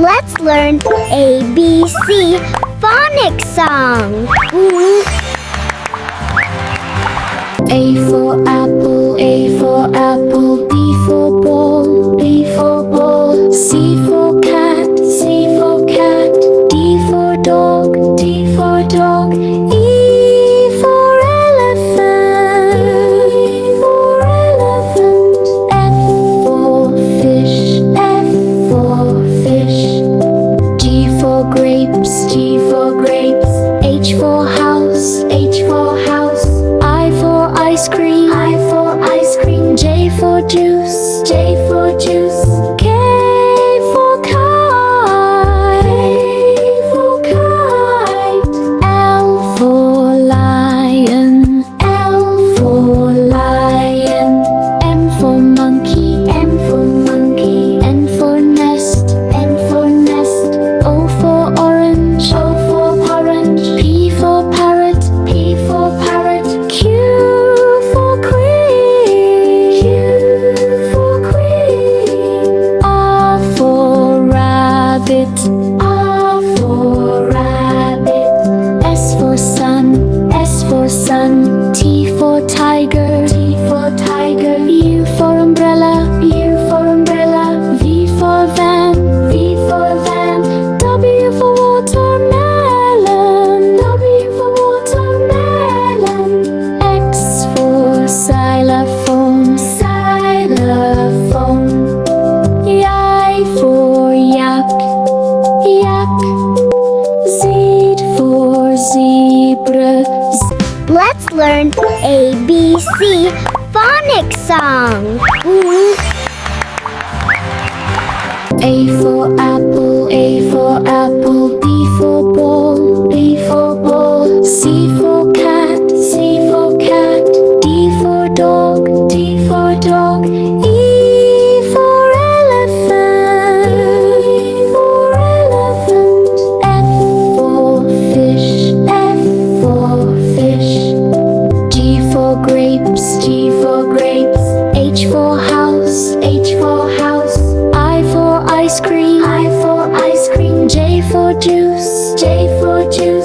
Let's learn ABC phonics song. A for apple, A for apple, B for ball, B for ball, C for cat, C for cat, D for dog, D for dog, E for elephant, E for elephant, F for fish, F for fish, G for grapes, G for grapes, H for house, H for house, I for ice cream, I for ice cream, J for juice, J for juice, K for kite, K for kite, L for lion, L for lion, M for monkey, M for monkey, N for nest, N for nest, O for orange, O for orange, P for parrot, P for parrot, Q for queen, Q for queen, R for rabbit, R for rabbit, S for sun, S for sun, T for tiger, T for tiger, U for umbrella, U for umbrella, V for van, V for van, W for watermelon, W for watermelon, X for xylophone, xylophone, Y for yak, yak, Z for zebra, Let's learn ABC phonics song. A for apple, A for apple, B for ball, B for ball, C for cat, C for cat, D for dog, D for dog, E for elephant, E for elephant, F for fish, F for fish, G for grapes, G for grapes, H for house, H for house, I for ice cream, I for ice cream, J for juice, J for juice,